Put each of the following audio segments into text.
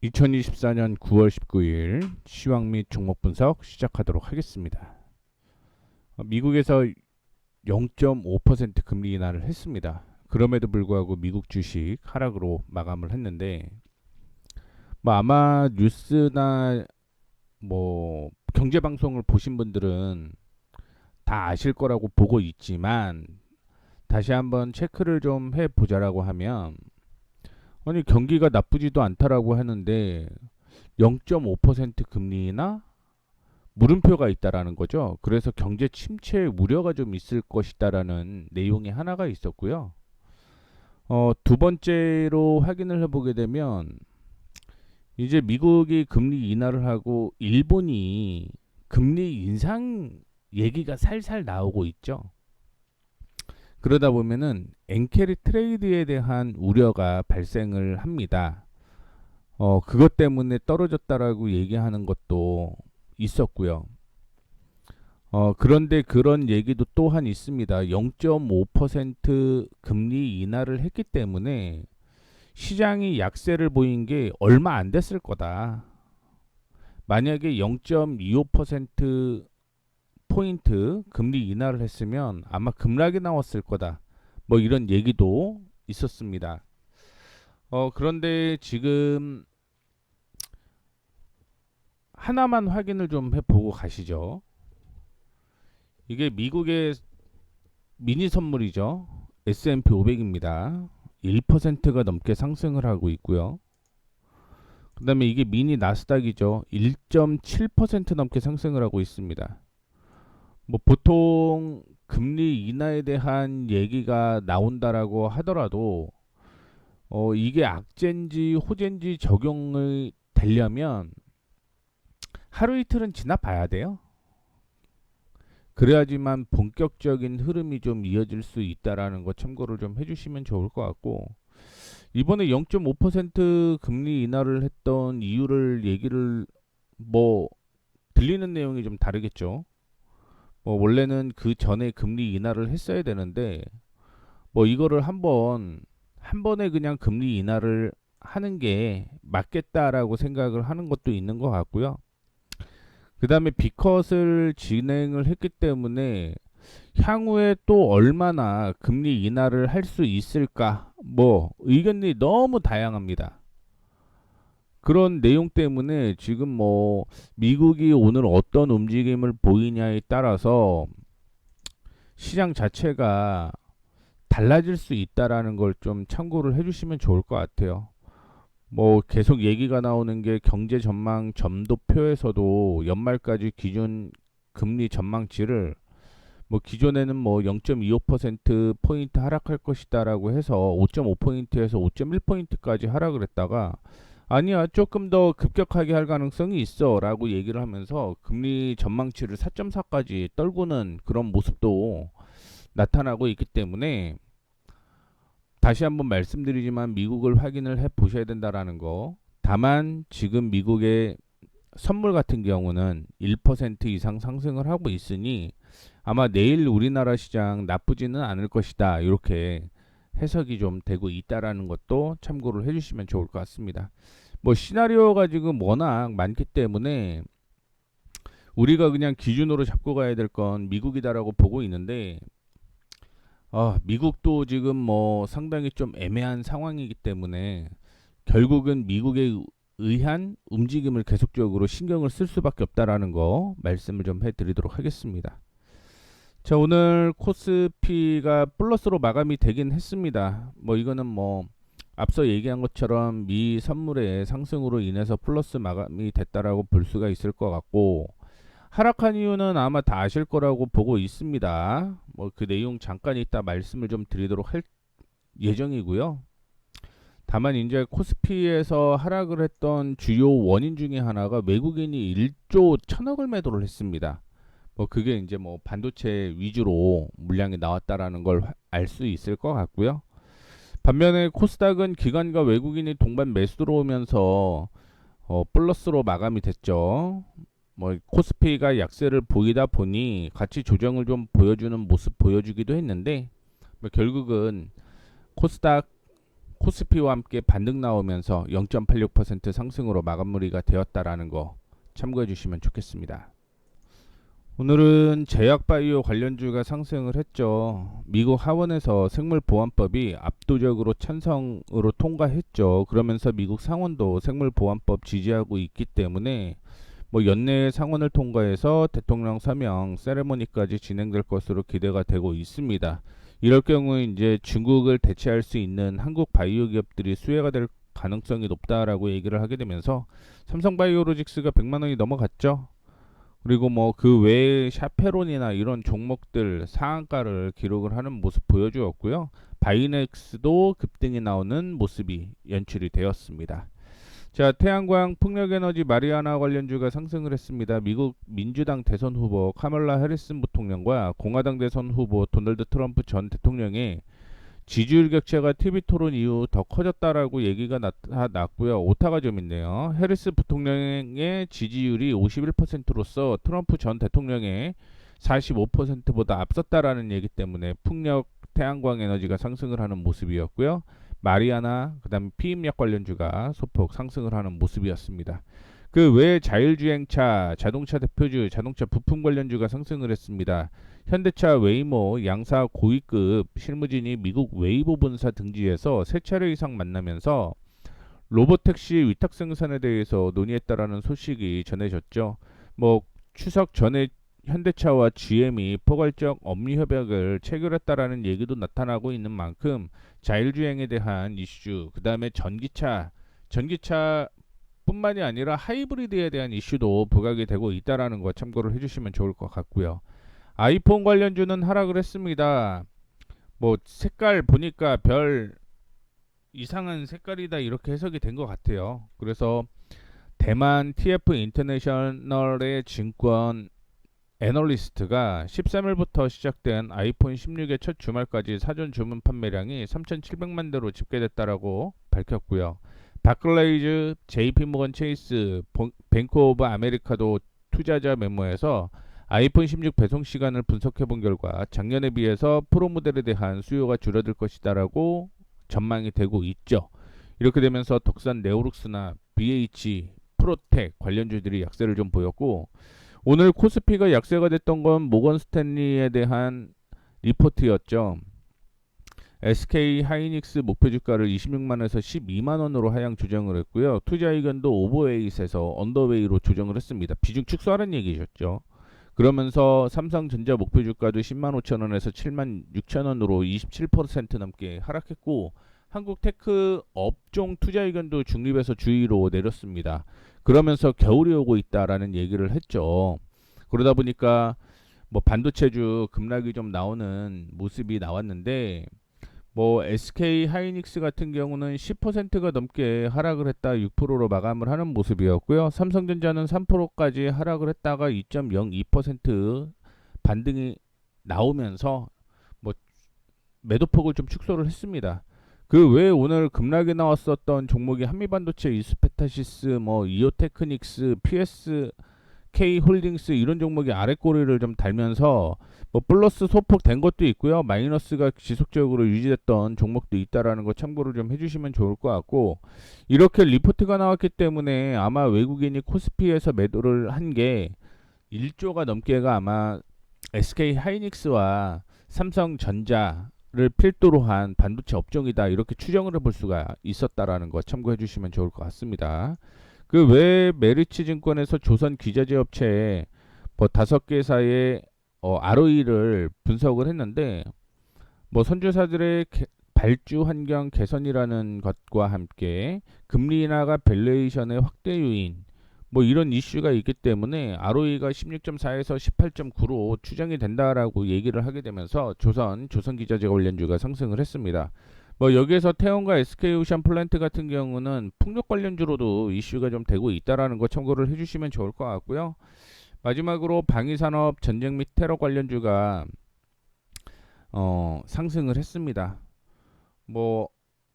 2024년 9월 19일 시황 및 종목 분석 시작하도록 하겠습니다. 미국에서 0.5% 금리 인하를 했습니다. 그럼에도 불구하고 미국 주식 하락으로 마감을 했는데, 아마 뉴스나 경제 방송을 보신 분들은 다 아실 거라고 보고 있지만, 다시 한번 체크를 좀 해보자라고 하면, 아니 경기가 나쁘지도 않다라고 하는데 0.5% 금리나 물음표가 있다라는 거죠. 그래서 경제 침체 우려가 좀 있을 것이다라는 내용이 하나가 있었고요. 두 번째로 확인을 해보게 되면 이제 미국이 금리 인하를 하고 일본이 금리 인상 얘기가 살살 나오고 있죠. 그러다 보면은 엔캐리 트레이드에 대한 우려가 발생을 합니다. 그것 때문에 떨어졌다라고 얘기하는 것도 있었고요. 그런데 그런 얘기도 또한 있습니다. 0.5% 금리 인하를 했기 때문에 시장이 약세를 보인 게 얼마 안 됐을 거다. 만약에 0.25% 포인트 금리 인하를 했으면 아마 급락이 나왔을 거다. 뭐 이런 얘기도 있었습니다. 그런데 지금 하나만 확인을 좀 해보고 가시죠. 이게 미국의 미니 선물이죠. S&P 500입니다. 1%가 넘게 상승을 하고 있고요. 그 다음에 이게 미니 나스닥이죠. 1.7% 넘게 상승을 하고 있습니다. 보통 금리 인하에 대한 얘기가 나온다라고 하더라도 이게 악재인지 호재인지 적용을 되려면 하루 이틀은 지나 봐야 돼요. 그래야지만 본격적인 흐름이 좀 이어질 수 있다라는 거 참고를 좀 해주시면 좋을 것 같고, 이번에 0.5% 금리 인하를 했던 이유를 얘기를 들리는 내용이 좀 다르겠죠. 원래는 그 전에 금리 인하를 했어야 되는데 이거를 한 번에 그냥 금리 인하를 하는 게 맞겠다라고 생각을 하는 것도 있는 것 같고요. 그 다음에 비컷을 진행을 했기 때문에 향후에 또 얼마나 금리 인하를 할 수 있을까? 의견이 너무 다양합니다. 그런 내용 때문에 지금 미국이 오늘 어떤 움직임을 보이냐에 따라서 시장 자체가 달라질 수 있다라는 걸 좀 참고를 해주시면 좋을 것 같아요. 계속 얘기가 나오는 게 경제 전망 점도표에서도 연말까지 기준 금리 전망치를 기존에는 0.25% 포인트 하락할 것이다라고 해서 5.5포인트에서 5.1포인트까지 하락을 했다가 아니야 조금 더 급격하게 할 가능성이 있어라고 얘기를 하면서 금리 전망치를 4.4까지 떨구는 그런 모습도 나타나고 있기 때문에 다시 한번 말씀드리지만 미국을 확인을 해 보셔야 된다라는 거. 다만 지금 미국의 선물 같은 경우는 1% 이상 상승을 하고 있으니 아마 내일 우리나라 시장 나쁘지는 않을 것이다. 이렇게 해석이 좀 되고 있다라는 것도 참고를 해주시면 좋을 것 같습니다. 시나리오가 지금 워낙 많기 때문에 우리가 그냥 기준으로 잡고 가야 될 건 미국이다라고 보고 있는데 미국도 지금 상당히 좀 애매한 상황이기 때문에 결국은 미국에 의한 움직임을 계속적으로 신경을 쓸 수밖에 없다라는 거 말씀을 좀 해드리도록 하겠습니다. 자, 오늘 코스피가 플러스로 마감이 되긴 했습니다. 이거는 앞서 얘기한 것처럼 미 선물의 상승으로 인해서 플러스 마감이 됐다라고 볼 수가 있을 것 같고, 하락한 이유는 아마 다 아실 거라고 보고 있습니다. 그 내용 잠깐 이따 말씀을 좀 드리도록 할 예정이고요. 다만 이제 코스피에서 하락을 했던 주요 원인 중에 하나가 외국인이 1조 1천억을 매도를 했습니다. 그게 이제 반도체 위주로 물량이 나왔다라는 걸 알 수 있을 것 같고요. 반면에 코스닥은 기관과 외국인이 동반 매수 들어오면서 플러스로 마감이 됐죠. 코스피가 약세를 보이다 보니 같이 조정을 좀 보여주는 모습 보여주기도 했는데 결국은 코스닥 코스피와 함께 반등 나오면서 0.86% 상승으로 마감리가 되었다라는 거 참고해 주시면 좋겠습니다. 오늘은 제약바이오 관련주가 상승을 했죠. 미국 하원에서 생물보안법이 압도적으로 찬성으로 통과했죠. 그러면서 미국 상원도 생물보안법 지지하고 있기 때문에 뭐 연내에 상원을 통과해서 대통령 서명 세레모니까지 진행될 것으로 기대가 되고 있습니다. 이럴 경우 이제 중국을 대체할 수 있는 한국 바이오 기업들이 수혜가 될 가능성이 높다라고 얘기를 하게 되면서 삼성바이오로직스가 100만 원이 넘어갔죠. 그리고 뭐 그 외에 샤페론이나 이런 종목들 상한가를 기록을 하는 모습 보여주었고요. 바이넥스도 급등이 나오는 모습이 연출이 되었습니다. 자, 태양광 풍력에너지 마리아나 관련주가 상승을 했습니다. 미국 민주당 대선 후보 카멀라 해리슨 부통령과 공화당 대선 후보 도널드 트럼프 전 대통령의 지지율 격차가 TV 토론 이후 더 커졌다라고 얘기가 나왔고요. 오타가 좀 있네요. 해리스 부통령의 지지율이 51%로서 트럼프 전 대통령의 45%보다 앞섰다라는 얘기 때문에 풍력 태양광 에너지가 상승을 하는 모습이었고요. 마리아나 그다음에 피임약 관련주가 소폭 상승을 하는 모습이었습니다. 그 외에 자율주행차, 자동차 대표주, 자동차 부품 관련주가 상승을 했습니다. 현대차 웨이모 양사 고위급 실무진이 미국 웨이보 본사 등지에서 3차례 이상 만나면서 로보택시 위탁 생산에 대해서 논의했다라는 소식이 전해졌죠. 뭐 추석 전에 현대차와 GM이 포괄적 업무 협약을 체결했다라는 얘기도 나타나고 있는 만큼 자율주행에 대한 이슈, 그 다음에 전기차 뿐만이 아니라 하이브리드에 대한 이슈도 부각이 되고 있다라는 거 참고를 해주시면 좋을 것 같고요. 아이폰 관련주는 하락을 했습니다. 뭐 색깔 보니까 별 이상한 색깔이다 이렇게 해석이 된 것 같아요. 그래서 대만 TF 인터내셔널의 증권 애널리스트가 13일부터 시작된 아이폰 16의 첫 주말까지 사전 주문 판매량이 3,700만 대로 집계됐다라고 밝혔고요. 바클레이즈, JP모건 체이스, 뱅크 오브 아메리카도 투자자 메모에서 아이폰 16 배송 시간을 분석해 본 결과 작년에 비해서 프로 모델에 대한 수요가 줄어들 것이다라고 전망이 되고 있죠. 이렇게 되면서 덕산 네오룩스나 BH, 프로텍 관련주들이 약세를 좀 보였고, 오늘 코스피가 약세가 됐던 건 모건 스탠리에 대한 리포트였죠. SK 하이닉스 목표 주가를 26만원에서 12만원으로 하향 조정을 했고요. 투자 의견도 오버웨이트에서 언더웨이로 조정을 했습니다. 비중 축소하라는 얘기셨죠. 그러면서 삼성전자 목표 주가도 10만 5천원에서 7만 6천원으로 27% 넘게 하락했고, 한국 테크 업종 투자 의견도 중립에서 주의로 내렸습니다. 그러면서 겨울이 오고 있다라는 얘기를 했죠. 그러다 보니까 뭐 반도체주 급락이 좀 나오는 모습이 나왔는데, 뭐 SK 하이닉스 같은 경우는 10%가 넘게 하락을 했다 6%로 마감을 하는 모습이었고요. 삼성전자는 3%까지 하락을 했다가 2.02% 반등이 나오면서 뭐 매도폭을 좀 축소를 했습니다. 그 외에 오늘 급락이 나왔었던 종목이 한미반도체, 이스페타시스, 뭐 이오테크닉스, PSK 홀딩스 이런 종목이 아랫꼬리를 좀 달면서 뭐 플러스 소폭 된 것도 있고요. 마이너스가 지속적으로 유지됐던 종목도 있다라는 거 참고를 좀 해주시면 좋을 것 같고, 이렇게 리포트가 나왔기 때문에 아마 외국인이 코스피에서 매도를 한 게 1조가 넘게가 아마 SK 하이닉스와 삼성전자 를 필두로 한 반도체 업종이다 이렇게 추정을 해볼 수가 있었다라는 거 참고해 주시면 좋을 것 같습니다. 그 외에 메리츠 증권에서 조선 기자재 업체에 뭐 5개사의 ROE를 분석을 했는데, 뭐 선주사들의 발주 환경 개선이라는 것과 함께 금리 인하가 밸류에이션의 확대 요인 뭐 이런 이슈가 있기 때문에 ROE가 16.4에서 18.9로 추정이 된다라고 얘기를 하게 되면서 조선기자재 관련주가 상승을 했습니다. 뭐 여기에서 태원과 SK오션 플랜트 같은 경우는 풍력 관련주로도 이슈가 좀 되고 있다라는 거 참고를 해주시면 좋을 것 같고요. 마지막으로 방위산업 전쟁 및 테러 관련주가 상승을 했습니다. 뭐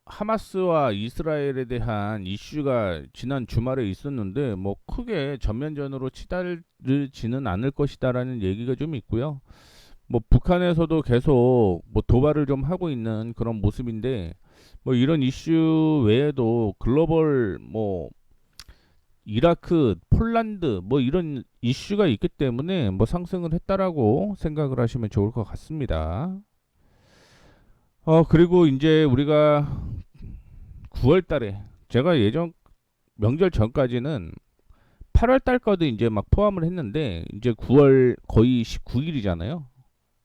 하마스와 이스라엘에 대한 이슈가 지난 주말에 있었는데 뭐 크게 전면전으로 치달지는 않을 것이다라는 얘기가 좀 있고요. 뭐 북한에서도 계속 뭐 도발을 좀 하고 있는 그런 모습인데, 뭐 이런 이슈 외에도 글로벌 뭐 이라크, 폴란드 뭐 이런 이슈가 있기 때문에 뭐 상승을 했다라고 생각을 하시면 좋을 것 같습니다. 그리고 이제 우리가 9월 달에 제가 예전 명절 전까지는 8월 달까지 이제 막 포함을 했는데 이제 9월 거의 19일이잖아요.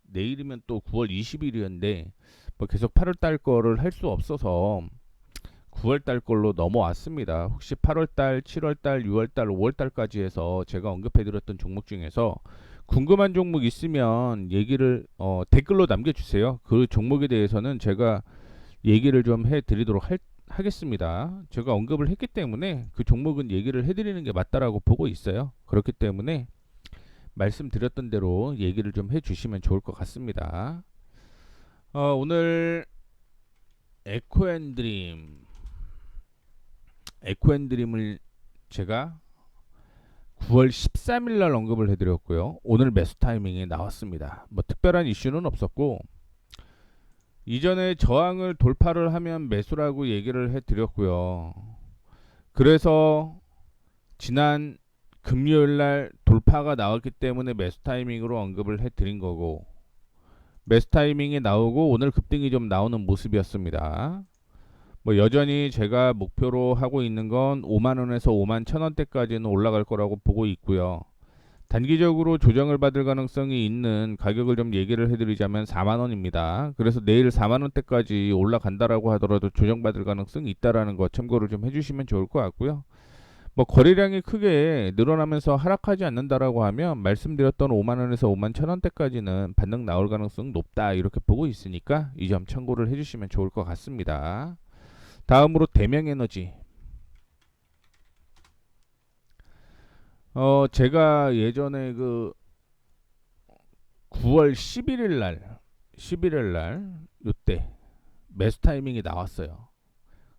내일이면 또 9월 20일이었는데 뭐 계속 8월 달 거를 할 수 없어서 9월 달 걸로 넘어왔습니다. 혹시 8월 달, 7월 달, 6월 달, 5월 달까지 해서 제가 언급해 드렸던 종목 중에서 궁금한 종목 있으면 얘기를 댓글로 남겨 주세요. 그 종목에 대해서는 제가 얘기를 좀 해 드리도록 하겠습니다. 제가 언급을 했기 때문에 그 종목은 얘기를 해 드리는 게 맞다라고 보고 있어요. 그렇기 때문에 말씀드렸던 대로 얘기를 좀 해 주시면 좋을 것 같습니다. 오늘 에코앤드림을 제가 9월 13일 날 언급을 해드렸고요. 오늘 매수 타이밍에 나왔습니다. 뭐 특별한 이슈는 없었고 이전에 저항을 돌파를 하면 매수라고 얘기를 해드렸고요. 그래서 지난 금요일 날 돌파가 나왔기 때문에 매수 타이밍으로 언급을 해드린 거고 매수 타이밍이 나오고 오늘 급등이 좀 나오는 모습이었습니다. 뭐 여전히 제가 목표로 하고 있는 건 5만원에서 5만 1,000원대까지는 올라갈 거라고 보고 있고요. 단기적으로 조정을 받을 가능성이 있는 가격을 좀 얘기를 해드리자면 4만원입니다. 그래서 내일 4만원대까지 올라간다라고 하더라도 조정받을 가능성이 있다라는 거 참고를 좀 해주시면 좋을 것 같고요. 뭐 거래량이 크게 늘어나면서 하락하지 않는다라고 하면 말씀드렸던 5만원에서 5만 1,000원대까지는 반등 나올 가능성 높다 이렇게 보고 있으니까 이 점 참고를 해주시면 좋을 것 같습니다. 다음으로 대명에너지. 제가 예전에 그 9월 11일 날 요때 매수 타이밍이 나왔어요.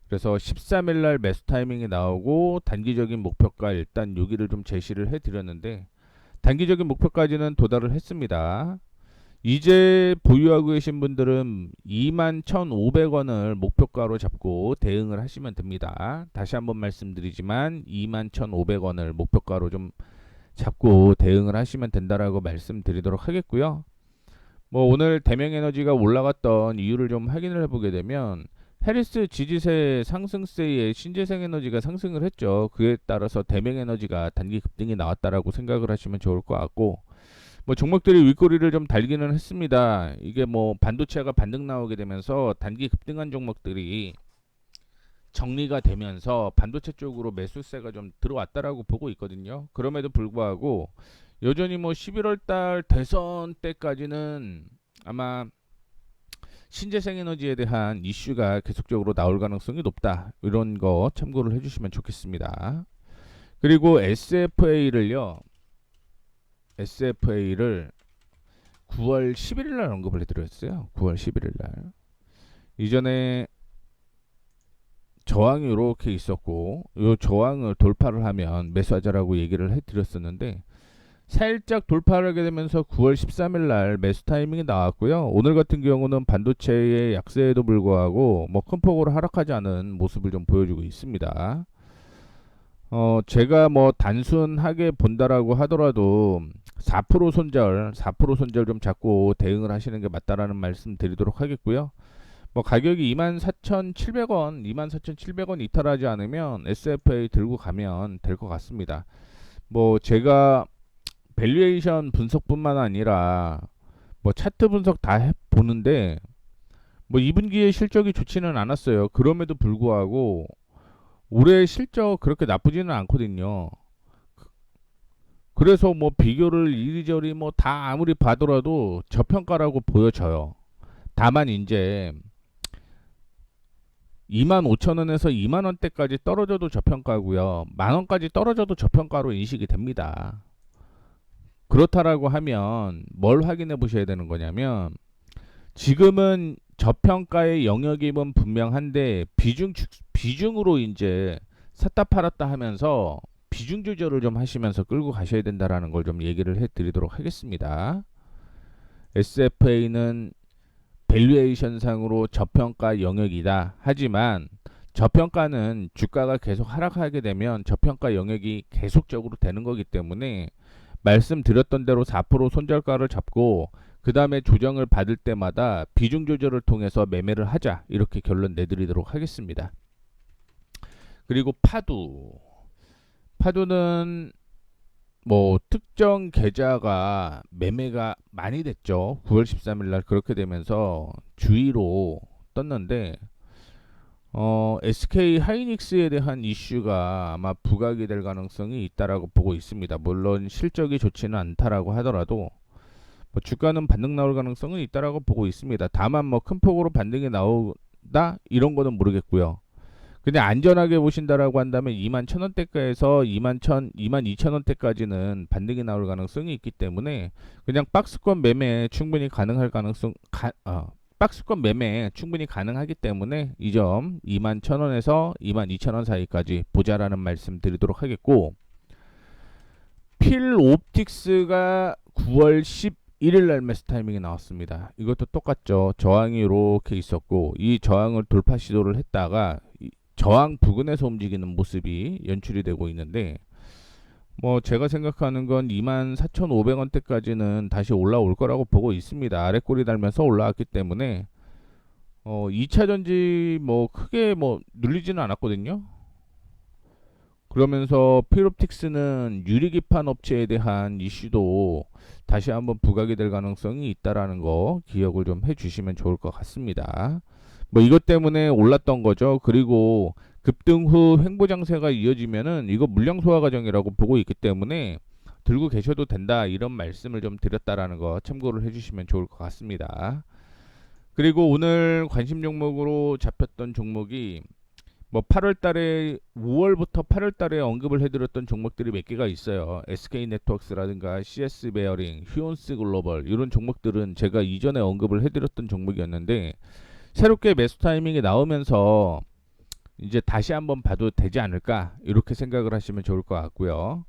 그래서 13일 날 매수 타이밍이 나오고 단기적인 목표가 일단 여기를 좀 제시를 해 드렸는데 단기적인 목표까지는 도달을 했습니다. 이제 보유하고 계신 분들은 21,500원을 목표가로 잡고 대응을 하시면 됩니다. 다시 한번 말씀드리지만 21,500원을 목표가로 좀 잡고 대응을 하시면 된다라고 말씀드리도록 하겠고요. 뭐 오늘 대명에너지가 올라갔던 이유를 좀 확인을 해보게 되면 해리스 지지세 상승세에 신재생에너지가 상승을 했죠. 그에 따라서 대명에너지가 단기 급등이 나왔다라고 생각을 하시면 좋을 것 같고 뭐 종목들이 윗꼬리를 좀 달기는 했습니다. 이게 뭐 반도체가 반등 나오게 되면서 단기 급등한 종목들이 정리가 되면서 반도체 쪽으로 매수세가 좀 들어왔다라고 보고 있거든요. 그럼에도 불구하고 여전히 뭐 11월 달 대선 때까지는 아마 신재생에너지에 대한 이슈가 계속적으로 나올 가능성이 높다. 이런 거 참고를 해주시면 좋겠습니다. 그리고 SFA를 9월 11일 날 언급을 해드렸어요. 9월 11일 날. 이전에 저항이 이렇게 있었고 이 저항을 돌파를 하면 매수하자라고 얘기를 해드렸었는데 살짝 돌파를 하게 되면서 9월 13일 날 매수 타이밍이 나왔고요. 오늘 같은 경우는 반도체의 약세에도 불구하고 뭐 큰 폭으로 하락하지 않은 모습을 좀 보여주고 있습니다. 제가 뭐 단순하게 본다라고 하더라도 4% 손절 좀 잡고 대응을 하시는 게 맞다라는 말씀 드리도록 하겠고요. 뭐 가격이 24,700원 이탈하지 않으면 SFA 들고 가면 될 것 같습니다. 뭐 제가 밸류에이션 분석뿐만 아니라 뭐 차트 분석 다 보는데 뭐 2분기에 실적이 좋지는 않았어요. 그럼에도 불구하고 올해 실적 그렇게 나쁘지는 않거든요. 그래서 뭐 비교를 이리저리 뭐 다 아무리 봐더라도 저평가라고 보여져요. 다만 이제 25,000원에서 2만원대까지 떨어져도 저평가고요. 만원까지 떨어져도 저평가로 인식이 됩니다. 그렇다라고 하면 뭘 확인해 보셔야 되는 거냐면 지금은 저평가의 영역임은 분명한데 비중으로 이제 샀다 팔았다 하면서 비중 조절을 좀 하시면서 끌고 가셔야 된다라는 걸 좀 얘기를 해 드리도록 하겠습니다. SFA는 밸류에이션상으로 저평가 영역이다. 하지만 저평가는 주가가 계속 하락하게 되면 저평가 영역이 계속적으로 되는 거기 때문에 말씀드렸던 대로 4% 손절가를 잡고 그 다음에 조정을 받을 때마다 비중 조절을 통해서 매매를 하자, 이렇게 결론 내드리도록 하겠습니다. 그리고 파두는 뭐 특정 계좌가 매매가 많이 됐죠. 9월 13일 날 그렇게 되면서 주의로 떴는데 SK 하이닉스에 대한 이슈가 아마 부각이 될 가능성이 있다라고 보고 있습니다. 물론 실적이 좋지는 않다라고 하더라도 뭐 주가는 반등 나올 가능성은 있다라고 보고 있습니다. 다만 뭐 큰 폭으로 반등이 나오다 이런 거는 모르겠고요. 그냥 안전하게 보신다라고 한다면 21,000원대가에서 22,000원대까지는 반등이 나올 가능성이 있기 때문에 그냥 박스권 매매 충분히 가능할 박스권 매매 충분히 가능하기 때문에 이 점 21,000원에서 22,000원 사이까지 보자라는 말씀 드리도록 하겠고, 필옵틱스가 9월 11일 날 매수 타이밍이 나왔습니다. 이것도 똑같죠. 저항이 이렇게 있었고 이 저항을 돌파 시도를 했다가 저항 부근에서 움직이는 모습이 연출이 되고 있는데, 뭐 제가 생각하는 건 24,500원대까지는 다시 올라올 거라고 보고 있습니다. 아래 꼬리 달면서 올라왔기 때문에 2차 전지 뭐 크게 뭐 눌리지는 않았거든요. 그러면서 필옵틱스는 유리기판 업체에 대한 이슈도 다시 한번 부각이 될 가능성이 있다라는 거 기억을 좀 해주시면 좋을 것 같습니다. 뭐 이것 때문에 올랐던 거죠. 그리고 급등 후 횡보장세가 이어지면은 이거 물량 소화 과정이라고 보고 있기 때문에 들고 계셔도 된다, 이런 말씀을 좀 드렸다라는 거 참고를 해주시면 좋을 것 같습니다. 그리고 오늘 관심 종목으로 잡혔던 종목이 뭐 8월달에 5월부터 8월달에 언급을 해드렸던 종목들이 몇 개가 있어요. SK네트워크스라든가 CS 베어링, 휴온스 글로벌, 이런 종목들은 제가 이전에 언급을 해드렸던 종목이었는데 새롭게 매수 타이밍이 나오면서 이제 다시 한번 봐도 되지 않을까, 이렇게 생각을 하시면 좋을 것 같고요.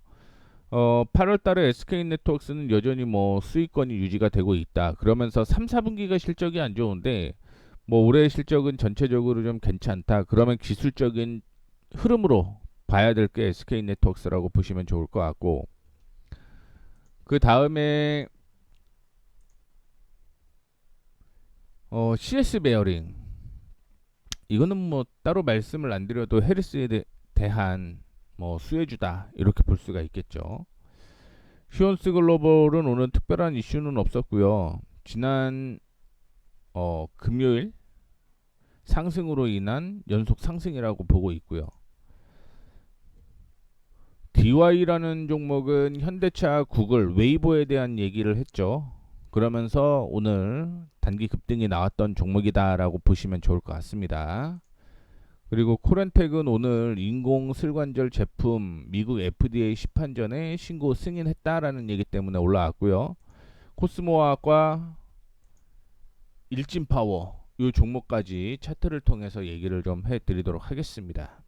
8월달에 SK네트워크스는 여전히 뭐 수익권이 유지가 되고 있다. 그러면서 3, 4분기가 실적이 안 좋은데 뭐 올해 실적은 전체적으로 좀 괜찮다. 그러면 기술적인 흐름으로 봐야 될 게 SK네트워크스라고 보시면 좋을 것 같고, 그 다음에 CS 베어링, 이거는 뭐 따로 말씀을 안 드려도 헤르스에 대한 뭐 수혜주다, 이렇게 볼 수가 있겠죠. 휴온스 글로벌은 오늘 특별한 이슈는 없었고요. 지난 금요일 상승으로 인한 연속 상승이라고 보고 있고요. DY라는 종목은 현대차, 구글, 웨이보에 대한 얘기를 했죠. 그러면서 오늘 단기 급등이 나왔던 종목이다라고 보시면 좋을 것 같습니다. 그리고 코렌텍은 오늘 인공 슬관절 제품 미국 FDA 시판전에 신고 승인했다라는 얘기 때문에 올라왔고요. 코스모화학과 일진파워, 이 종목까지 차트를 통해서 얘기를 좀 해드리도록 하겠습니다.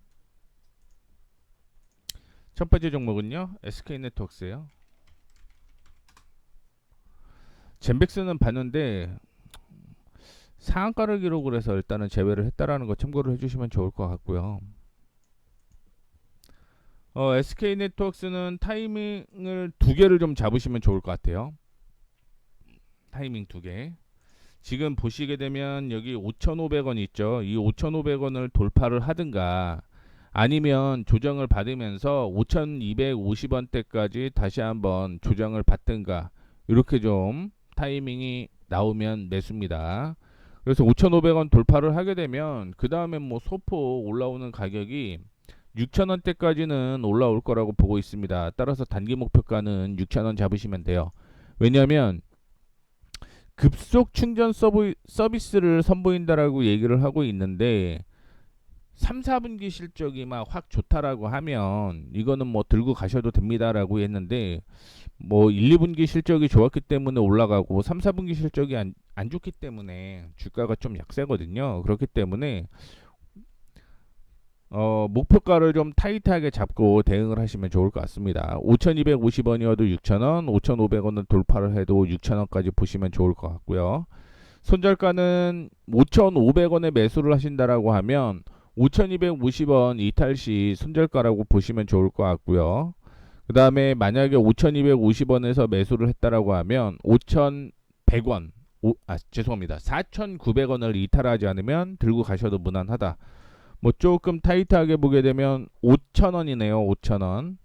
첫 번째 종목은요, SK네트워크스예요. 젠백스는 봤는데 상한가를 기록을 해서 일단은 제외를 했다라는 거 참고를 해주시면 좋을 것 같고요. SK네트워크스는 타이밍을 두 개를 좀 잡으시면 좋을 것 같아요. 타이밍 두 개. 지금 보시게 되면 여기 5,500원 있죠. 이 5,500원을 돌파를 하든가 아니면 조정을 받으면서 5,250원대까지 다시 한번 조정을 받든가, 이렇게 좀 타이밍이 나오면 매수입니다. 그래서 5,500원 돌파를 하게 되면 그 다음에 뭐 소폭 올라오는 가격이 6,000원대까지는 올라올 거라고 보고 있습니다. 따라서 단기 목표가는 6,000원 잡으시면 돼요. 왜냐하면 급속 충전 서비스를 선보인다라고 얘기를 하고 있는데 3, 4분기 실적이 막 확 좋다라고 하면 이거는 뭐 들고 가셔도 됩니다라고 했는데 뭐 1, 2분기 실적이 좋았기 때문에 올라가고 3, 4분기 실적이 안 좋기 때문에 주가가 좀 약세거든요. 그렇기 때문에 목표가를 좀 타이트하게 잡고 대응을 하시면 좋을 것 같습니다. 5,250원이어도 6,000원, 5,500원을 돌파를 해도 6,000원까지 보시면 좋을 것 같고요. 손절가는 5,500원에 매수를 하신다라고 하면 5,250원 이탈 시 손절가라고 보시면 좋을 것 같고요. 그 다음에 만약에 5,250원에서 매수를 했다라고 하면 5,100원, 죄송합니다. 4,900원을 이탈하지 않으면 들고 가셔도 무난하다. 뭐 조금 타이트하게 보게 되면 5,000원이네요. 5,000원.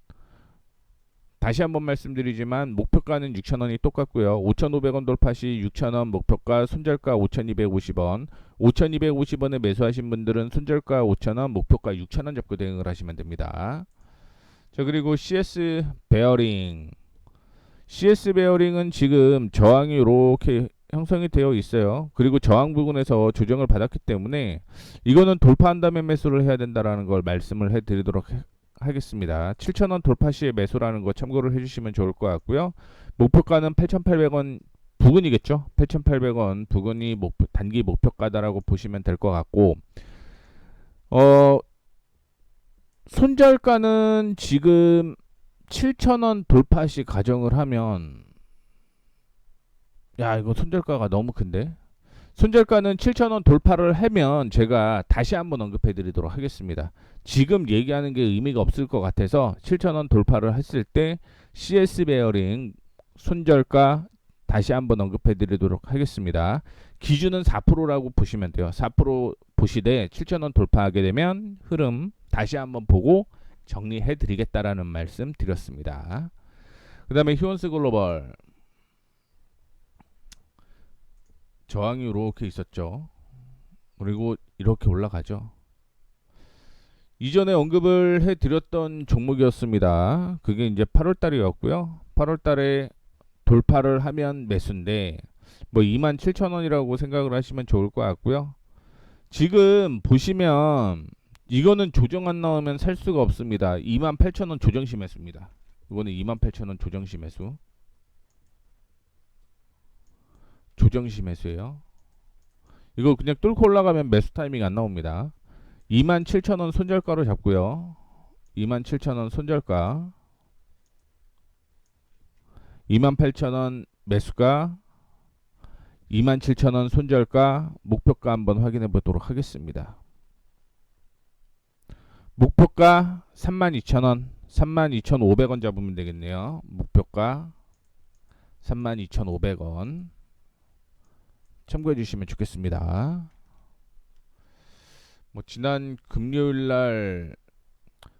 다시 한번 말씀드리지만 목표가는 6,000원이 똑같고요. 5,500원 돌파 시 6,000원 목표가, 손절가 5,250원. 5,250원에 매수하신 분들은 손절가 5,000원, 목표가 6,000원 잡고 대응을 하시면 됩니다. 자, 그리고 CS 베어링. CS 베어링은 지금 저항이 이렇게 형성이 되어 있어요. 그리고 저항 부근에서 조정을 받았기 때문에 이거는 돌파한 다음에 매수를 해야 된다라는 걸 말씀을 해드리도록 하겠습니다. 7,000원 돌파 시에 매수라는 거 참고를 해주시면 좋을 것 같고요. 목표가는 8,800원 부근이겠죠. 8,800원 부근이 단기 목표가다라고 보시면 될 것 같고, 손절가는 지금 7,000원 돌파 시 가정을 하면, 야, 이거 손절가가 너무 큰데? 손절가는 7,000원 돌파를 하면 제가 다시 한번 언급해 드리도록 하겠습니다. 지금 얘기하는 게 의미가 없을 것 같아서 7,000원 돌파를 했을 때 CS 베어링 손절가 다시 한번 언급해 드리도록 하겠습니다. 기준은 4%라고 보시면 돼요. 4% 보시되 7,000원 돌파하게 되면 흐름 다시 한번 보고 정리해 드리겠다라는 말씀 드렸습니다. 그 다음에 휴원스 글로벌. 저항이 이렇게 있었죠. 그리고 이렇게 올라가죠. 이전에 언급을 해드렸던 종목이었습니다. 그게 이제 8월달이었고요. 8월달에 돌파를 하면 매수인데 뭐 27,000원이라고 생각을 하시면 좋을 것 같고요. 지금 보시면 이거는 조정 안 나오면 살 수가 없습니다. 28,000원 조정시 매수입니다. 이거는 28,000원 조정시 매수. 조정시 매수예요. 이거 그냥 뚫고 올라가면 매수 타이밍 안 나옵니다. 27,000원 손절가로 잡고요. 27,000원 손절가, 28,000원 매수가, 27,000원 손절가, 목표가 한번 확인해 보도록 하겠습니다. 목표가 32,000원, 32,500원 잡으면 되겠네요. 목표가 32,500원 참고해 주시면 좋겠습니다. 뭐 지난 금요일날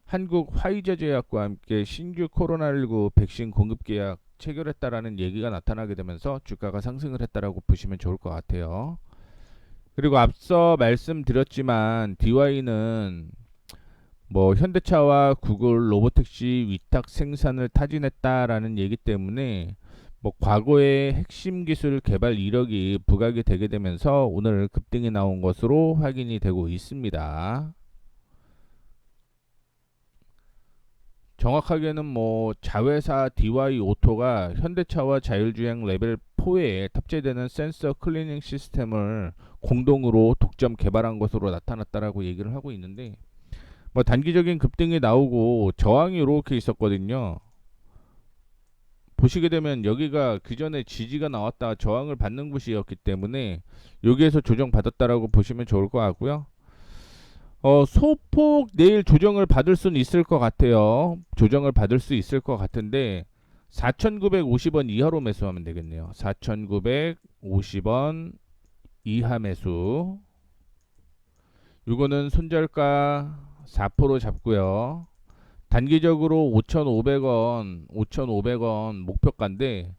한국 화이자 제약과 함께 신규 코로나19 백신 공급 계약 체결했다라는 얘기가 나타나게 되면서 주가가 상승을 했다라고 보시면 좋을 것 같아요. 그리고 앞서 말씀드렸지만 DY는 뭐 현대차와 구글 로보택시 위탁 생산을 타진했다라는 얘기 때문에 뭐 과거의 핵심 기술 개발 이력이 부각이 되게 되면서 오늘 급등이 나온 것으로 확인이 되고 있습니다. 정확하게는 뭐 자회사 DY 오토가 현대차와 자율주행 레벨 4에 탑재되는 센서 클리닝 시스템을 공동으로 독점 개발한 것으로 나타났다라고 얘기를 하고 있는데, 뭐 단기적인 급등이 나오고 저항이 이렇게 있었거든요. 보시게 되면 여기가 그 전에 지지가 나왔다 저항을 받는 곳이었기 때문에 여기에서 조정 받았다라고 보시면 좋을 것 같고요. 소폭 내일 조정을 받을 수는 있을 것 같아요. 조정을 받을 수 있을 것 같은데 4,950원 이하로 매수하면 되겠네요. 4,950원 이하 매수. 이거는 손절가 4% 잡고요. 단기적으로 5,500원 목표가인데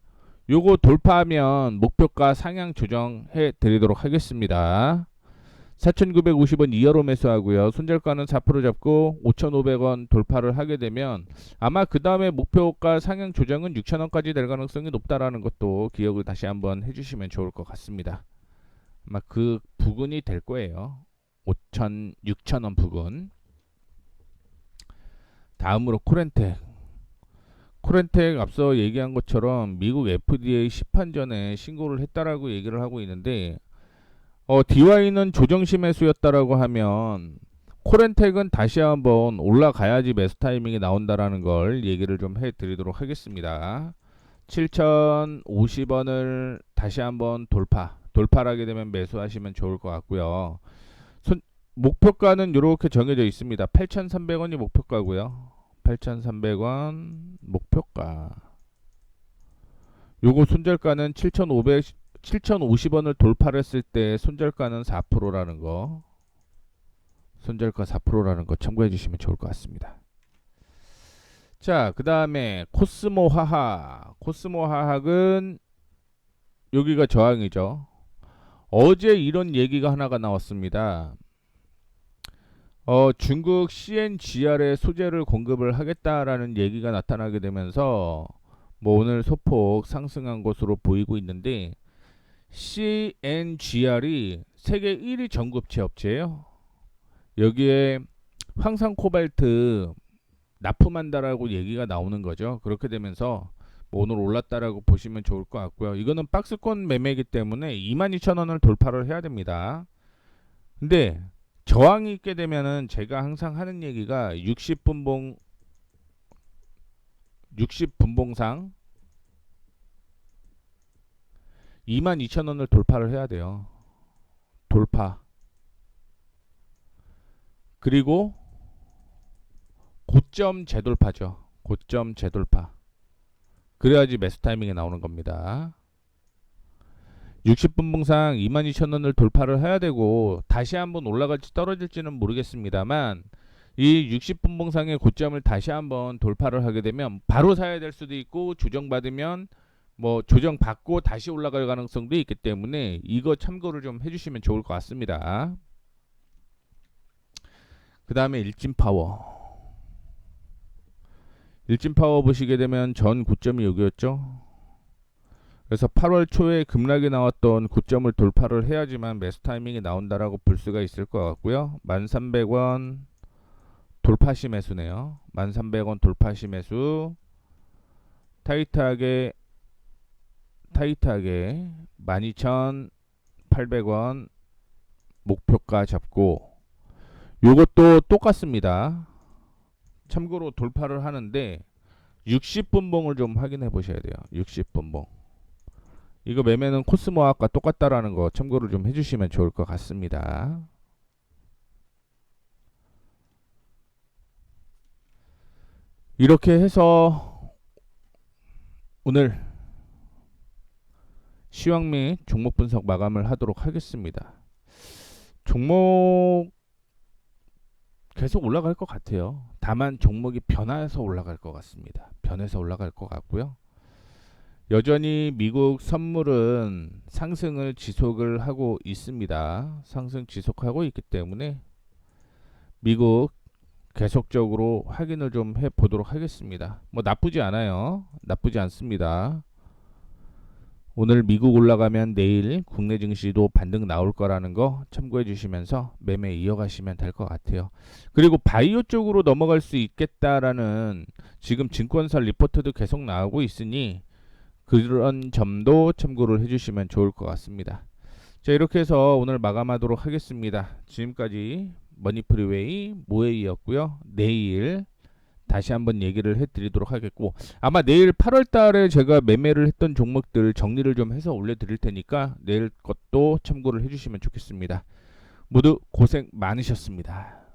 요거 돌파하면 목표가 상향 조정해 드리도록 하겠습니다. 4,950원 이하로 매수하고요. 손절가는 4% 잡고 5,500원 돌파를 하게 되면 아마 그 다음에 목표가 상향 조정은 6,000원까지 될 가능성이 높다라는 것도 기억을 다시 한번 해주시면 좋을 것 같습니다. 아마 그 부근이 될 거예요. 6,000원 부근. 다음으로 코렌텍. 코렌텍 앞서 얘기한 것처럼 미국 FDA 시판 전에 신고를 했다라고 얘기를 하고 있는데 DY는 조정시 매수였다라고 하면 코렌텍은 다시 한번 올라가야지 매수 타이밍이 나온다라는 걸 얘기를 좀 해드리도록 하겠습니다. 7,050원을 다시 한번 돌파를 하게 되면 매수하시면 좋을 것 같고요. 목표가는 이렇게 정해져 있습니다. 8,300원이 목표가고요. 8,300원 목표가. 요거 손절가는 7,050원을 돌파를 했을 때 손절가는 4%라는 거. 손절가 4%라는 거 참고해 주시면 좋을 것 같습니다. 자, 그 다음에 코스모 화학. 코스모 화학은 여기가 저항이죠. 어제 이런 얘기가 하나가 나왔습니다. 중국 CNGR에 소재를 공급을 하겠다라는 얘기가 나타나게 되면서 뭐 오늘 소폭 상승한 것으로 보이고 있는데, CNGR이 세계 1위 전구체 업체예요. 여기에 황산 코발트 납품한다라고 얘기가 나오는 거죠. 그렇게 되면서 뭐 오늘 올랐다라고 보시면 좋을 것 같고요. 이거는 박스권 매매이기 때문에 22,000원을 돌파를 해야 됩니다. 근데 저항이 있게 되면은 제가 항상 하는 얘기가 60분봉상 22,000원을 돌파를 해야 돼요. 돌파. 그리고 고점 재돌파죠. 고점 재돌파. 그래야지 매수 타이밍에 나오는 겁니다. 60분봉상 22,000원을 돌파를 해야 되고, 다시 한번 올라갈지 떨어질지는 모르겠습니다만, 이 60분봉상의 고점을 다시 한번 돌파를 하게 되면 바로 사야 될 수도 있고, 조정받으면 뭐 조정받고 다시 올라갈 가능성도 있기 때문에 이거 참고를 좀 해주시면 좋을 것 같습니다. 그 다음에 일진파워. 일진파워 보시게 되면 전 고점이 여기였죠. 그래서 8월 초에 급락이 나왔던 고점을 돌파를 해야지만 매수 타이밍이 나온다라고 볼 수가 있을 것 같고요. 1,300원 돌파시 매수네요. 1,300원 돌파시 매수. 타이트하게 12,800원 목표가 잡고, 요것도 똑같습니다. 참고로 돌파를 하는데 60분봉을 좀 확인해 보셔야 돼요. 60분봉. 이거 매매는 코스모학과 똑같다라는 거 참고를 좀 해주시면 좋을 것 같습니다. 이렇게 해서 오늘 시황 및 종목 분석 마감을 하도록 하겠습니다. 종목 계속 올라갈 것 같아요. 다만 종목이 변화해서 올라갈 것 같습니다. 변해서 올라갈 것 같고요. 여전히 미국 선물은 상승을 지속을 하고 있습니다. 상승 지속하고 있기 때문에 미국 계속적으로 확인을 좀 해보도록 하겠습니다. 뭐 나쁘지 않아요. 나쁘지 않습니다. 오늘 미국 올라가면 내일 국내 증시도 반등 나올 거라는 거 참고해 주시면서 매매 이어가시면 될 것 같아요. 그리고 바이오 쪽으로 넘어갈 수 있겠다라는 지금 증권사 리포트도 계속 나오고 있으니 그런 점도 참고를 해주시면 좋을 것 같습니다. 자, 이렇게 해서 오늘 마감하도록 하겠습니다. 지금까지 머니프리웨이 모에이였고요. 내일 다시 한번 얘기를 해드리도록 하겠고, 아마 내일 8월 달에 제가 매매를 했던 종목들 정리를 좀 해서 올려드릴 테니까 내일 것도 참고를 해주시면 좋겠습니다. 모두 고생 많으셨습니다.